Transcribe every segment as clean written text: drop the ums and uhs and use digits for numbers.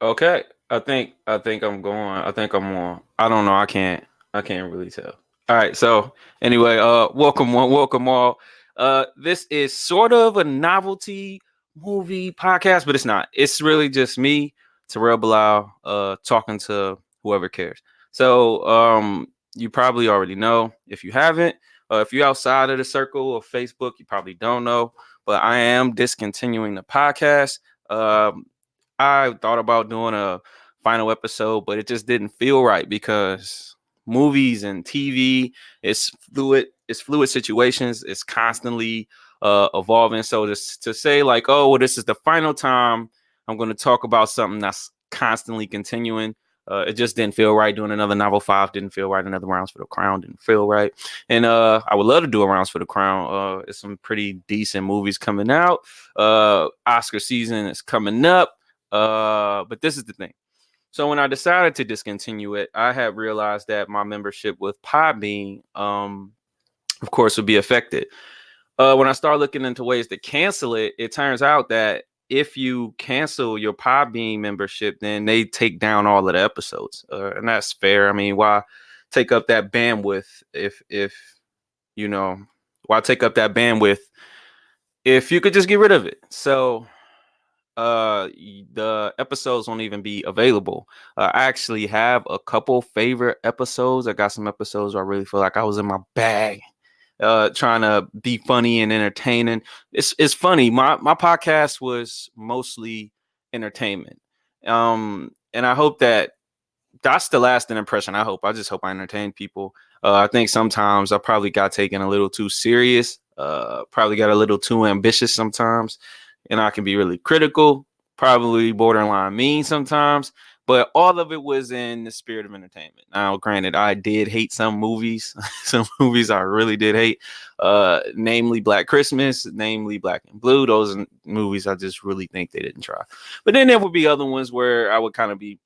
Okay. I think I'm going. I think I'm on. I don't know. I can't really tell. All right. So anyway, welcome one, welcome all. This is sort of a novelty movie podcast, but it's not. It's really just me, Terrell Bilal, talking to whoever cares. So you probably already know. If you haven't, if you're outside of the circle of Facebook, you probably don't know. But I am discontinuing the podcast. Um, I thought about doing a final episode, but it just didn't feel right because movies and TV it's fluid. It's fluid situations. It's constantly evolving. So to say like, oh, well, this is the final time I'm going to talk about something that's constantly continuing. It just didn't feel right. Doing another novel five didn't feel right. Another rounds for the crown didn't feel right. And I would love to do a rounds for the crown. It's some pretty decent movies coming out. Oscar season is coming up. But this is the thing. So when I decided to discontinue it, I had realized that my membership with Podbean, of course, would be affected. When I started looking into ways to cancel it, it turns out that if you cancel your Podbean membership, then they take down all of the episodes, and that's fair. I mean, why take up that bandwidth if you know why take up that bandwidth if you could just get rid of it? So the episodes won't even be available. I actually have a couple favorite episodes. I got some episodes where I really feel like I was in my bag, trying to be funny and entertaining. It's funny. My podcast was mostly entertainment. And I hope that's the lasting impression. I just hope I entertain people. I think sometimes I probably got taken a little too serious. Probably got a little too ambitious sometimes, and I can be really critical, probably borderline mean sometimes. But all of it was in the spirit of entertainment. Now, granted, I did hate some movies. Some movies I really did hate, namely Black Christmas, namely Black and Blue. Those are movies I just really think they didn't try. But then there would be other ones where I would kind of be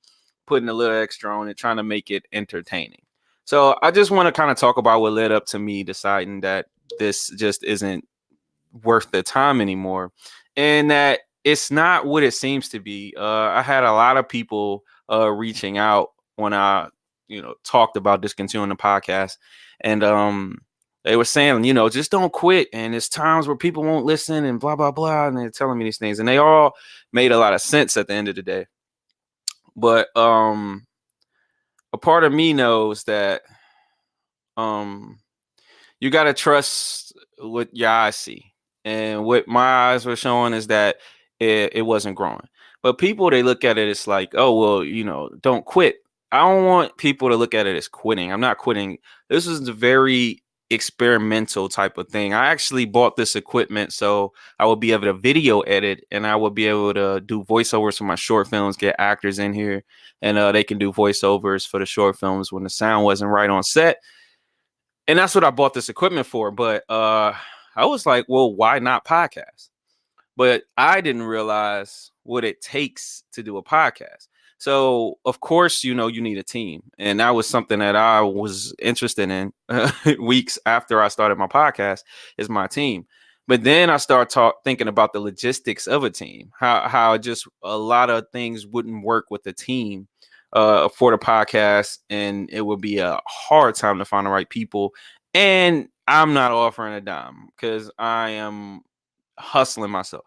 putting a little extra on it, trying to make it entertaining. So I just want to kind of talk about what led up to me deciding that this just isn't worth the time anymore, and that it's not what it seems to be. I had a lot of people reaching out when I, talked about discontinuing the podcast, and they were saying, just don't quit. And there's times where people won't listen and blah blah blah, and they're telling me these things, and they all made a lot of sense at the end of the day. But a part of me knows that um you got to trust what your eyes see. And what my eyes were showing is that it wasn't growing. But people, they look at it as like, oh, well, don't quit. I don't want people to look at it as quitting. I'm not quitting. This is a very experimental type of thing. I actually bought this equipment so I would be able to video edit, and I would be able to do voiceovers for my short films, get actors in here, and they can do voiceovers for the short films when the sound wasn't right on set. And that's what I bought this equipment for. But I was like, well, why not podcast? But I didn't realize what it takes to do a podcast. So of course, you need a team, and that was something that I was interested in weeks after I started my podcast. Is my team. But then I started thinking about the logistics of a team, how just a lot of things wouldn't work with the team for the podcast, and it would be a hard time to find the right people. And I'm not offering a dime because I am hustling myself.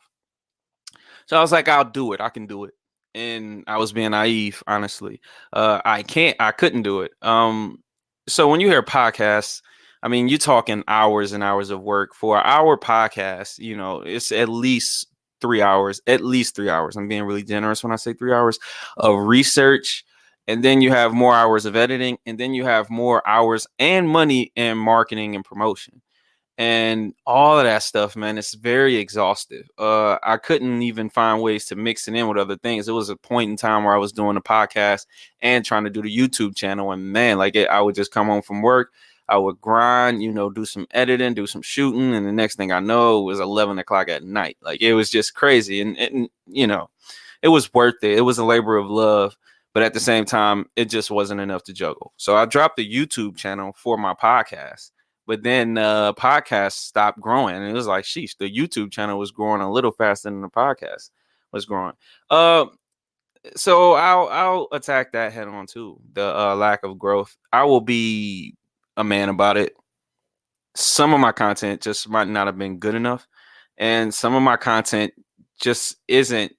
So I was like, I'll do it. I can do it. And I was being naive, honestly. I couldn't do it. So when you hear podcasts, I mean, you're talking hours and hours of work for an hour podcast. It's at least 3 hours. I'm being really generous when I say 3 hours of research. And then you have more hours of editing, and then you have more hours and money in marketing and promotion and all of that stuff, man. It's very exhaustive. I couldn't even find ways to mix it in with other things. It was a point in time where I was doing a podcast and trying to do the YouTube channel, and man, I would just come home from work, I would grind, do some editing, do some shooting, and the next thing I know, it was 11 o'clock at night. Like, it was just crazy, and it was worth it. It was a labor of love. But at the same time, it just wasn't enough to juggle. So I dropped the YouTube channel for my podcast. But then podcast stopped growing, and it was like, sheesh, the YouTube channel was growing a little faster than the podcast was growing. Uh, So I'll attack that head on too. The lack of growth. I will be a man about it. Some of my content just might not have been good enough, and some of my content just isn't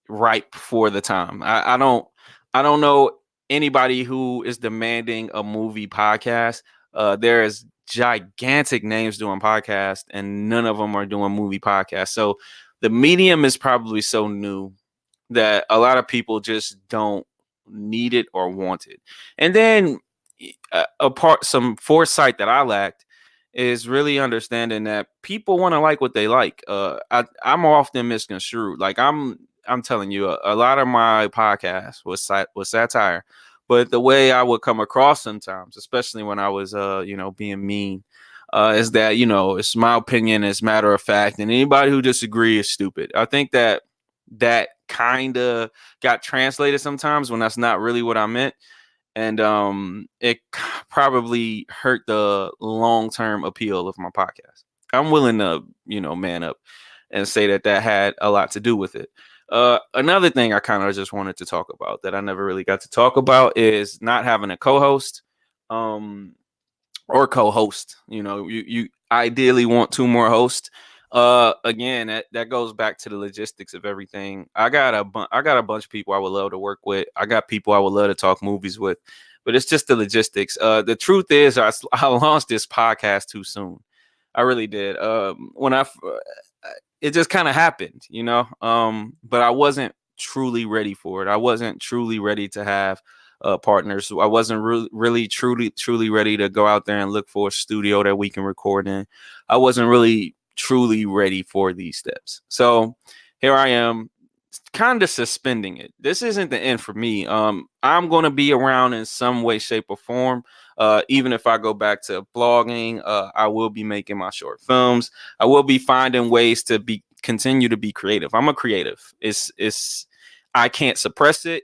ripe for the time. I don't know anybody who is demanding a movie podcast. There is gigantic names doing podcasts, and none of them are doing movie podcasts. So the medium is probably so new that a lot of people just don't need it or want it. And then some foresight that I lacked is really understanding that people want to like what they like. I'm often misconstrued. Like I'm telling you, a lot of my podcast was satire, but the way I would come across sometimes, especially when I was being mean, is that it's my opinion, it's matter of fact, and anybody who disagrees is stupid. I think that kind of got translated sometimes when that's not really what I meant, and it probably hurt the long-term appeal of my podcast. I'm willing to man up and say that had a lot to do with it. Another thing I kind of just wanted to talk about that I never really got to talk about is not having a co-host. um or co-host. You ideally want two more hosts. Again, that goes back to the logistics of everything. I got a bunch of people I would love to work with. I got people I would love to talk movies with, but it's just the logistics. The truth is, I launched this podcast too soon. I really did. When it just kind of happened. But I wasn't truly ready for it. I wasn't truly ready to have partners. I wasn't really truly ready to go out there and look for a studio that we can record in. I wasn't really truly ready for these steps. So here I am, kind of suspending it. This isn't the end for me. I'm going to be around in some way, shape, or form. Even if I go back to blogging, I will be making my short films. I will be finding ways to continue to be creative. I'm a creative. It's I can't suppress it.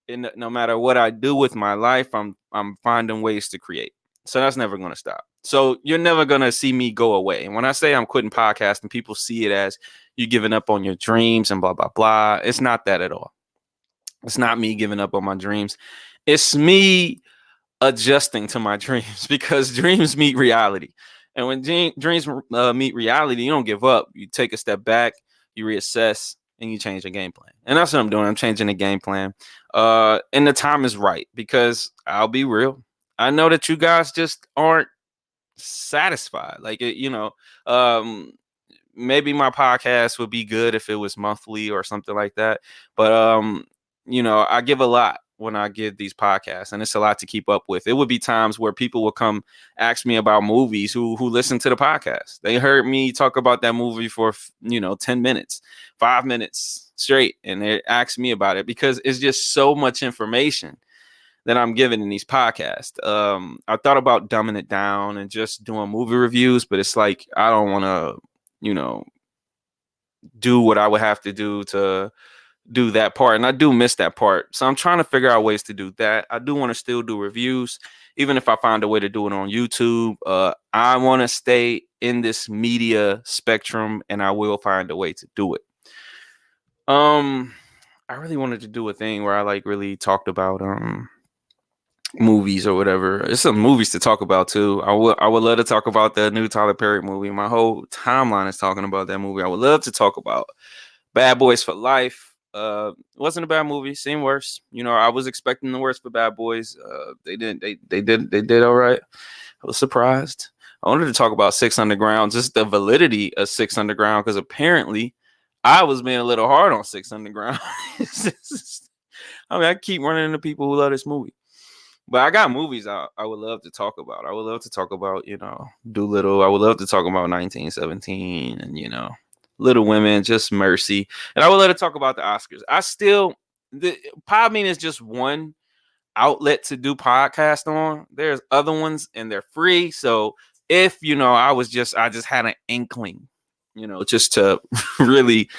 And no matter what I do with my life, I'm finding ways to create. So that's never going to stop. So you're never going to see me go away. And when I say I'm quitting podcasting, people see it as you giving up on your dreams and blah blah blah. It's not that at all. It's not me giving up on my dreams. It's me adjusting to my dreams because dreams meet reality. And when dreams meet reality, you don't give up. You take a step back, you reassess, and you change the game plan. And that's what I'm doing. I'm changing the game plan. And the time is right because I'll be real. I know that you guys just aren't satisfied. Like, um, maybe my podcast would be good if it was monthly or something like that. But I give a lot when I give these podcasts, and it's a lot to keep up with. It would be times where people would come ask me about movies who listen to the podcast. They heard me talk about that movie for 10 minutes, 5 minutes straight, and they asked me about it because it's just so much information that I'm giving in these podcasts. I thought about dumbing it down and just doing movie reviews, but it's like I don't want to, do what I would have to do to do that part, and I do miss that part. So I'm trying to figure out ways to do that. I do want to still do reviews, even if I find a way to do it on YouTube. I want to stay in this media spectrum, and I will find a way to do it. I really wanted to do a thing where I like really talked about movies or whatever. There's some movies to talk about too. I would love to talk about the new Tyler Perry movie. My whole timeline is talking about that movie. I would love to talk about Bad Boys for Life. It wasn't a bad movie. Seen worse. I was expecting the worst for Bad Boys. They didn't. They did all right. I was surprised. I wanted to talk about Six Underground, just the validity of Six Underground, because apparently I was being a little hard on Six Underground. I keep running into people who love this movie. But I got movies I would love to talk about. I would love to talk about, Doolittle. I would love to talk about 1917 and, Little Women, Just Mercy. And I would love to talk about the Oscars. The Podbean is just one outlet to do podcast on. There's other ones and they're free. So if, I just had an inkling, just to really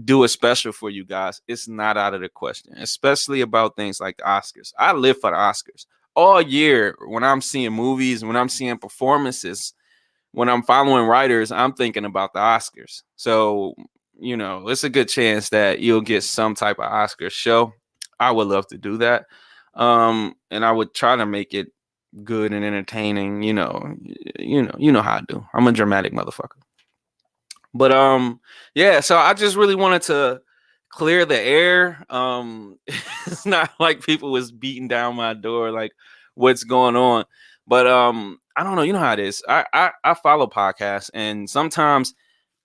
do a special for you guys, it's not out of the question, especially about things like the Oscars. I live for the Oscars all year. When I'm seeing movies, when I'm seeing performances, when I'm following writers, I'm thinking about the Oscars. So it's a good chance that you'll get some type of Oscar show. I would love to do that. And I would try to make it good and entertaining. You know how I do. I'm a dramatic motherfucker. But yeah, so I just really wanted to clear the air. It's not like people was beating down my door like what's going on. But I don't know, you know how it is. I follow podcasts, and sometimes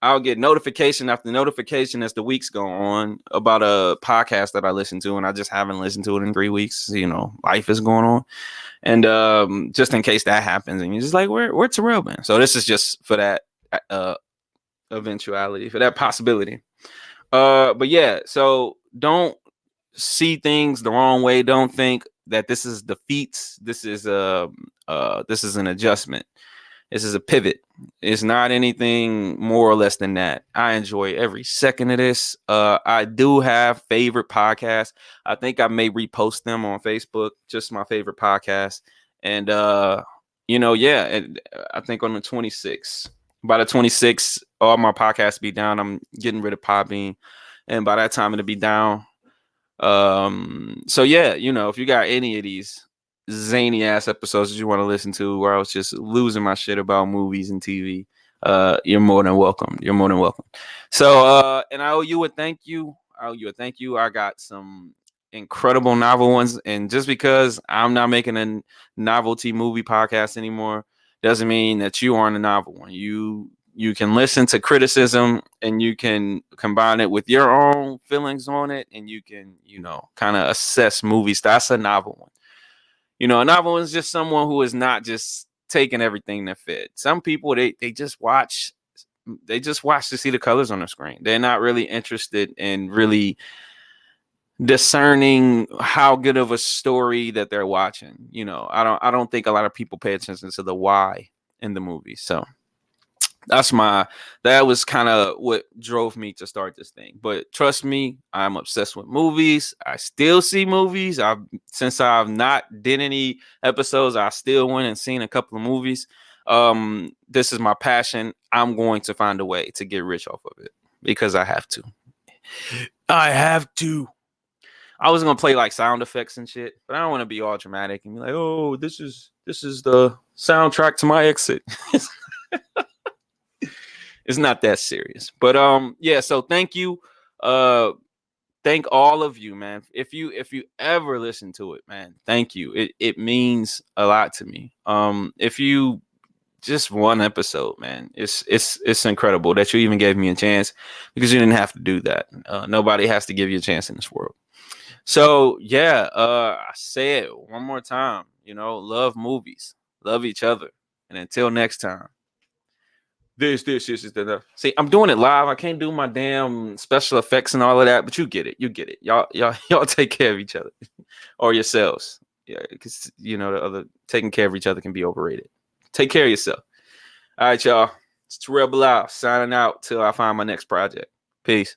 I'll get notification after notification as the weeks go on about a podcast that I listen to, and I just haven't listened to it in 3 weeks. Life is going on. And just in case that happens, and you're just like, where Terrell been? So this is just for that uh eventuality, for that possibility. But yeah, so don't see things the wrong way. Don't think that this is defeats. This is an adjustment. This is a pivot. It's not anything more or less than that. I enjoy every second of this. I do have favorite podcasts. I think I may repost them on Facebook, just my favorite podcast. And yeah, and I think on the 26th. By the 26th, all my podcasts be down. I'm getting rid of Podbean. And by that time it'll be down. So yeah, if you got any of these zany ass episodes that you want to listen to where I was just losing my shit about movies and TV, you're more than welcome. You're more than welcome. So and I owe you a thank you. I got some incredible novel ones, and just because I'm not making a novelty movie podcast anymore doesn't mean that you aren't a novel one. You can listen to criticism, and you can combine it with your own feelings on it, and you can, kind of assess movies. That's a novel one. A novel is just someone who is not just taking everything that fit. Some people, they just watch to see the colors on the screen. They're not really interested in really discerning how good of a story that they're watching. I don't think a lot of people pay attention to the why in the movie. So that was kind of what drove me to start this thing. But trust me, I'm obsessed with movies. I still see movies. Since I've not did any episodes, I still went and seen a couple of movies. This is my passion. I'm going to find a way to get rich off of it because I have to. I was gonna play like sound effects and shit, but I don't want to be all dramatic and be like, "Oh, this is the soundtrack to my exit." It's not that serious. But yeah, so thank you. Thank all of you, man. If you ever listen to it, man, thank you. It means a lot to me. If you just one episode, man, it's incredible that you even gave me a chance, because you didn't have to do that. Nobody has to give you a chance in this world. So yeah, I say it one more time. Love movies, love each other, and until next time. This is the. See, I'm doing it live. I can't do my damn special effects and all of that, but you get it. You get it. Y'all take care of each other or yourselves. Yeah, because the other taking care of each other can be overrated. Take care of yourself. All right, y'all. It's Terrell Bilal signing out till I find my next project. Peace.